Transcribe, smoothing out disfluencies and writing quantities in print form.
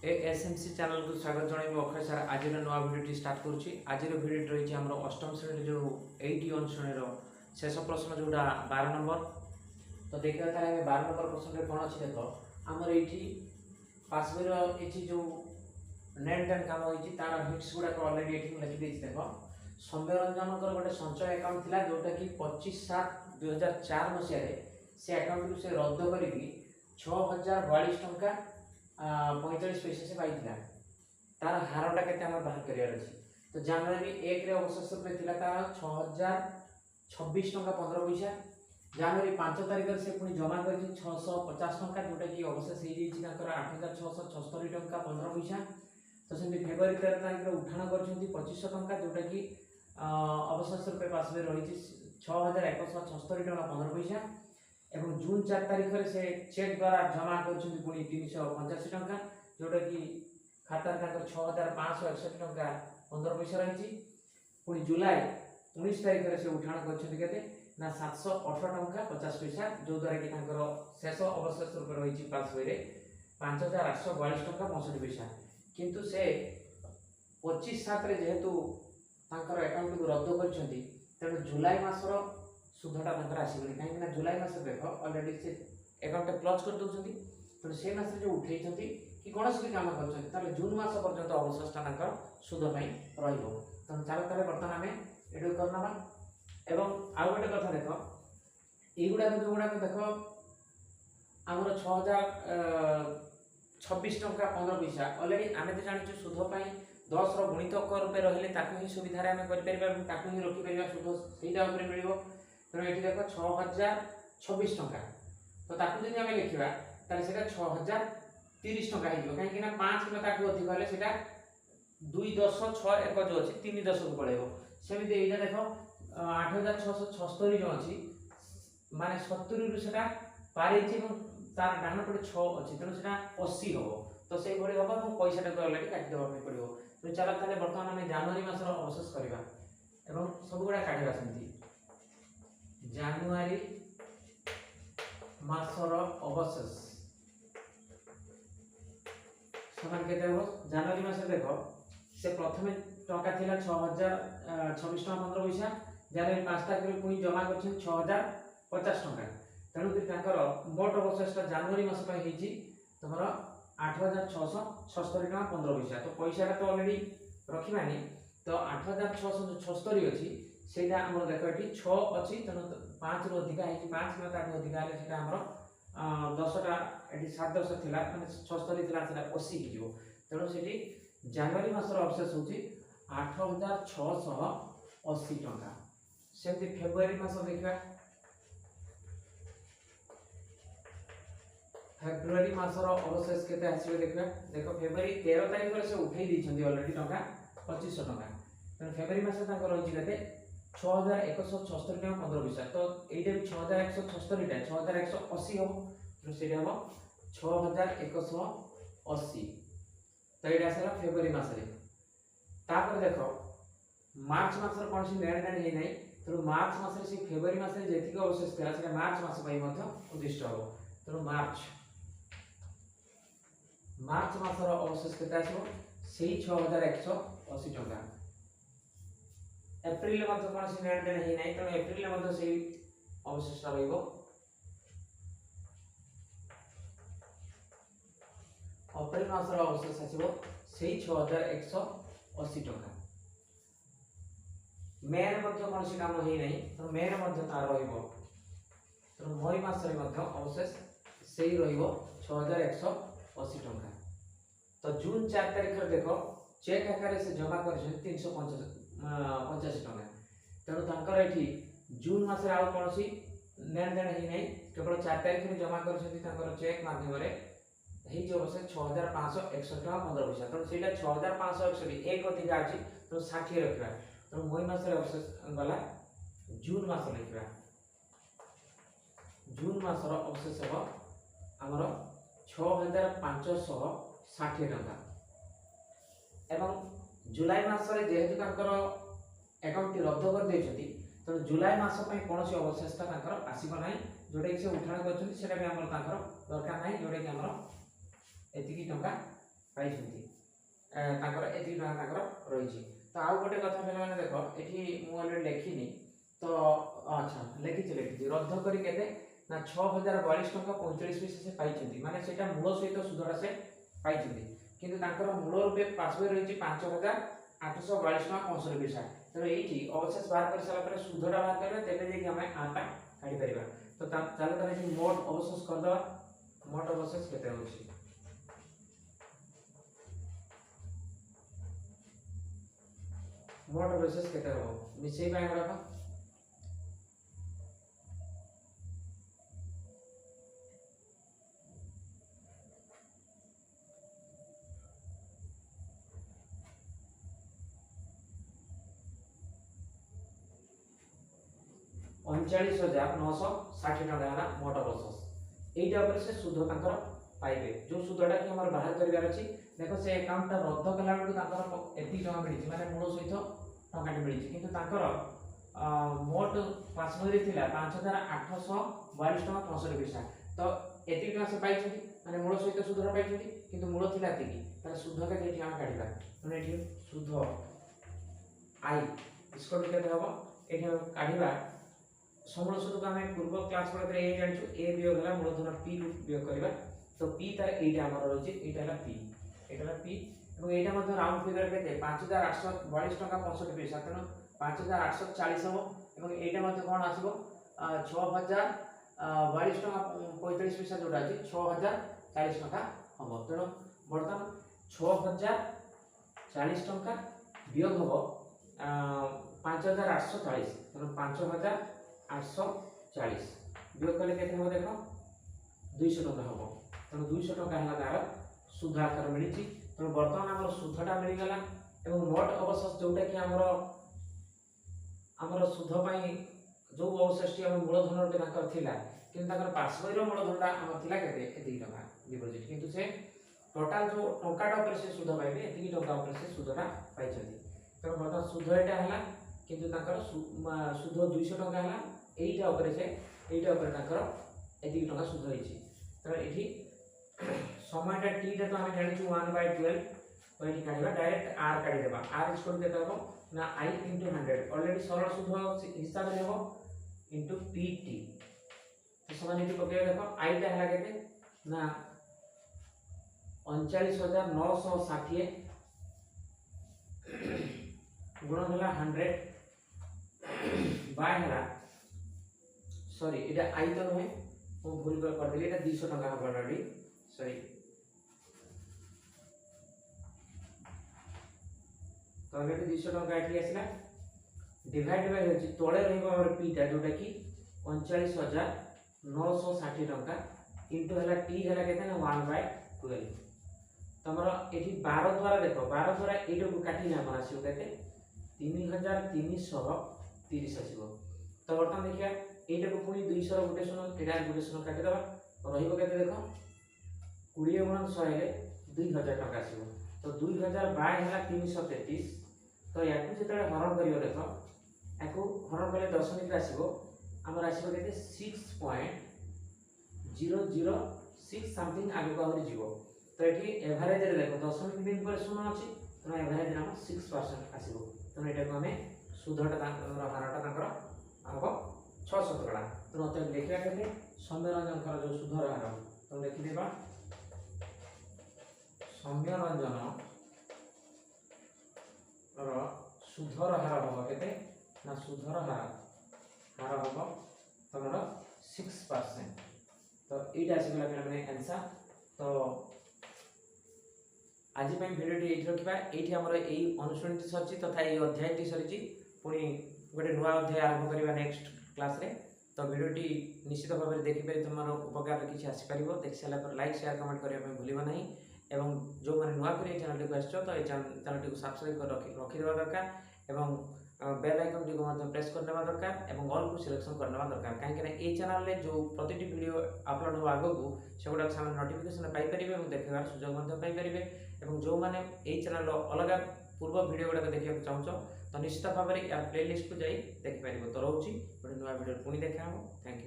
SMC channel को स्वागत जन अक्षय सार आज नुआ भिडियो स्टार्ट करुच्ची आज भिडियो रही है अष्टम श्रेणी जो 81 श्रेणी शेष प्रश्न जोड़ा 12 नंबर। तो देखा तार 12 नंबर प्रश्न कौन अच्छी देख आमर ये पासबुक ये जो नेट टेन काम होती तार हिट्स गुड़ाक अलरेडी ये लिखी देख सौम्य रंजन गोटे संचय अकाउंट था जोटा कि 25/7/2004 मसीह से अकाउंट को से रद्द कर 6042 टंका 45 पैसा से पाई तार हारटा के बाहर कर तो जनवरी 1 अवशेष रूप तार 6026 टंका 15 पैसा जनवरी 5 तारिख से पुणी जमा कर 650 टंका जोटा कि अवशेष हो 8676 टंका 15 पैसा। तो सेमती फेब्रुआरी 13 तारिख उठाण कर 2500 टंका जोटा कि अवशेष रूप पासबुक रही 6176 टंका 15 पैसा एवं जून 4 तारिख से चेक द्वारा जमा कर 385 टंका जोटा कि खाता 6561 टंका 15 पैसा रही। पुणी जुलाई 19 तारिख से उठाण कर 718 टंका 50 पैसा जो द्वारा कि शेष अवशेष रूप रही पासबुक 5842 टंका 65 पैसा किंतु से 25/7 जेहेतु अकाउंट को रद्द कर तेणु जुलाई मासर सुधटा आसबनी कहीं जुलाई मास देख अलरेडी से अकाउंट क्लोज कर दौरान तेणु से मास जो उठे कि कौन भी कम कर जून मास पर्यंत अवशेषटा सुधपाई तेणु चलो तार बर्तमान आम ये करना एवं आउ गोटे कथा देख युवा जो गुड़ाक देख आमर 6026 टंका 15 पैसा अलरेडी आम तो जानी सुधपाई 10 गुणितक रूपे रही ही सुविधा आम कर रखिपर सुध सहीटा मिल तेणु ये देख 6026 टंका तो जब आम लिखा ताले 6030 टंका हो कहीं 5 किलो ताकू अधिक हेल्ले से 2.1061 जो अच्छी 3.10 को पड़ेगा सेमती यहाँ देख 8676 जो अच्छी माने 70 रु से पारे तार डाण पटे 6 अच्छी तेणु से 80 हम तो से हम और पैसा को अलरेडी काटिदेवाई पड़ो। तो चलो ताले बर्तमान आम जनवरी मासर अवशेष करवा एवं सब गुड़ा काटा सेमती जानुआरी मासर अवशेष समान के जनवरी मास देख से प्रथम टंका थिला 6026 टंका 15 पैसा जनवरी 5 तारिख पुणी जमा कर 6050 टंका तेणुकर मोट अवशेषटा जनवरी मास तुम 8676 टंका 15 पैसा तो पैसा तो अलरेडी रखी तो 8676 अच्छी से आम देख ये 6 अच्छी तेणु 5 रु अधिका 5 किलो ताकू अधिका है आमर 10टा ये 710 थी मैंने 76 थी 80 हो तेणु से जनवरी मासर अवशेष हूँ 8680 टंका। सेमती फेब्रुआरी मास देखा फेब्रुआरी मासर अवशेष के देखा देख फेब्रुआरी 13 तारिख से उठे अलरेडी टंका 2500 टंका तेणु फेब्रुआरी मास रही 6176 टंका 15 पैसा तो ये भी 6176 6180 हम तो से हम 6180 तो ये आसला फेब्रुआरी मास देख मार्च मास कौन सी लेन देन है तेणु मार्च मास से फेब्रुआरी मास जी अवशेष था मार्च मास उद्दिष्ट हम तेणु मार्च मासर अवशेष के से 6180 टंका। एप्रिल कौन सी लेन देन है तेणु एप्रिल से अवशेषटा रही अप्रैल मासर अवशेष आसो से 6180 टंका। मे कौन सी काम है तो मे तार तो मई मास अवशेष से रही 6180 टंका। तो जून 4 तारिख देख चेक आकार से जमा कर 385 टंका तेणु ये जून मस कौन सी लेन देन है केवल 4 तारिख में जमा कर चेक माध्यम अवशेष 6561 टंका 15 पैसा तेणु से 6561 एक अधिक अच्छी तो 60 रखा तेणु मई मास अवशेष गला जून मास लिखा जून मासर अवशेष हम आमर 6560 टंका एवं जुलाई मास जेहेतु अकाउंट रद्द कर तेणु जुलाई मास कौन सी अवशेषटा आसब ना जोटा कि से उठाण कर दरकार ना जोटा कि एति टंका ପାଇଛନ୍ତି ତାଙ୍କର ଏତିକି ଟଙ୍କା ତାଙ୍କର ରହିଛି। ତ ଆଉ ଗୋଟେ କଥା ପିଲାମାନେ ଦେଖ ଏଠି ମୁଁ ଅଲରେଡ଼ି ଲେଖିନି ତ ଆଚ୍ଛା ଲେଖିଛି ରଦ୍ଦ କରି କେତେ ନା 6042 ଟଙ୍କା 45 ପଇସା ସେ ପାଇଛନ୍ତି, ମାନେ ସେଇଟା ମୂଳ ସହିତ ସୁଧଟା ସେ ପାଇଛନ୍ତି, କିନ୍ତୁ ତାଙ୍କର ମୂଳ ରୂପେ ପାସବଇ ରହିଛି 5842 ଟଙ୍କା 65 ପଇସା। ତେଣୁ ଏଇଠି ଅବଶେଷ ବାହାର କରି ସାରିଲା ପରେ ସୁଧଟା ବାହାର କରିବା, ତେବେ ଯାଇକି ଆମେ ଆଟା କାଢି ପାରିବା। ତ ଚାଲ ତାହେଲେ ଏଠି ମୋଟ ଅବଶେଷ କରିଦେବା। ମୋଟ ଅବଶେଷ କେତେ ହେଉଛି ମୋଟ ଅବଶେଷ କେତେ ହେବ ମିଶେଇ ପାଇଁ ଗୁଡ଼ାକ 39,960 टका है मोट अवशेष। एटा ऊपर से सुध तांकर पाइबे जो सुधटा कि हमर बाहर करिवार अछि। देखो से अकाउंट ता रद्द कला बेलु तांकर एति टका मिलिछि, माने मूल सहित टकाटी मिलिछि, किंतु तांकर मोट पासबुक रे थिला 5842 टका 65 पैसा। तो एति टका से पाइछि, माने मूल सहित सुधटा पाइछि, किंतु मूल थिला एति तार सुध के एति हम काढिबा। माने एठी सुध आई इसको केते हबो एठी हम काढिबा। समूल सूत्र को हमें पूर्व क्लास पढ़ते ए जानिछु ए वियोग हला मूलधन p रु वियोग करबा। तो p तार एटा हमर रहछि, एटा हला p, एटा हला p এবং एटा मध्य राउंड फिगर केते 5842 टका 65 पैसा, तेनो 5840 हो এবং एटा मध्य कोन आसीबो 6042 टका 45 पैसा जोटा अछि 6040 टका हबो। तेनो वर्तमान 6040 टका वियोग हबो 5840, तेनो 5840 वियोग कले केते हो देखो 200 टका हबो। तेनो 200 टका हला तार सुध आकार मिलिछि। तेनो वर्तमान हमर सुधटा मिलि गला एवं मोट अवशेष जोटा कि हमर सुध पई जो अवशेषटी हम मूलधन रे ताकर थिला, किंतु ताकर पासबुक रो मूलधनटा हमर थिला केते एति टका डिपॉजिट, किंतु से टोटल जो टंकाटा ऊपर से सुध पाइबे एति टका ऊपर से सुधटा पाइछथि। तेनो वर्तमान सुध एटा हला, किंतु ताकर सुध 200 टका हला, एइटा ऊपर से एइटा ऊपर ताकर एति टका सुध होइछि। तो एठी সময়টা t টা তো আমি জানিছি 1/12, তো এটি কাটিবা ডাইরেক্ট r কাটি দেবা। r ইকুয়াল কেতে হবে না i * 100 অলরেডি সরল সুধ হিসাব রে হবে ইনটু pt। তো সমান এটি পকে দেখো i টা হলা কেতে না 39960 गुणन हला 100 बाय हला सॉरी एटा i तो नहे मु भूल कर देली, एटा 200 टका हबो ऑलरेडी सॉरी। तो ऑलरेडी 200 टका एठी आसिला डिवाइड बाय होची तोळे रहबो हमर p टा जोटा कि 39960 टका इनटू हला t हला केते ना 1/12। तमरो एठी 12 द्वारा देखो 12 द्वारा एटो को काटी ना हमरा आसीबो केते 3330 आसीबो। तो वर्तमान देखिया एटा को पुनी 200 रो गुटे शून्य एटा गुटे शून्य काटी दबा रहइबो केते देखो 20 गुणन 100 रे 2000 टका आसीबो। तो 2000 बाय हला 333। तो याकु जेतले हरण करियो देखो याकु हरण कले दशमिक आसीबो हमर आसीबो केते 6.006 समथिंग आगे को आउरी जीवो। तो एठी एवरेज रे देखो दशमिक दिन पर शून्य अछि, तो एवरेज रे हम 6% आसीबो। तो एटा को हमें सुधटा हारटा ताकर आबो 600 टका। तो नते लिखिया केते सौम्यरंजन कर जो सुधर हार, तो लिखि देबा सौम्यरंजन रो सुधर हार होबो केते ना सुधर हार होबो तमरो 6%। तो एटा आसीगला माने आंसर। तो आज भिडियो ये रखा ये हमर यही अनुष्ठान सरी तथा ये अध्याय सरी पुणी गोटे नुआ अध्याय आरंभ करवा नेक्स्ट क्लास रे। तो भिडियोटी निश्चित भाव में देखिए तुम उपकार किसी आसीपर देखी सारापर लाइक शेयर कमेंट करने भूल ना। एवं जो मैंने नुआ कर चैनल को आस तो ये चैनल टी सब्सक्राइब कर रखिदेवा दरकार एवं बेल आइकन टी प्रेस करने दरकार एवं ऑल को सिलेक्शन करने दरकार। कहीं ये चैनल में जो प्रति वीडियो अपलोड हो आगू से गुड़ा से नोटिफिकेशन पाइपर देखार सुजोग पाइपर। एवं जो मैंने ये चैनल अलग पूर्व वीडियो गुड़ाक देखा चाहो तो निश्चित भाव में या प्लेलिस्ट को जाई देखिपार। तो रोची गोटे नुआ वीडियो पुणी देखा। Thank you.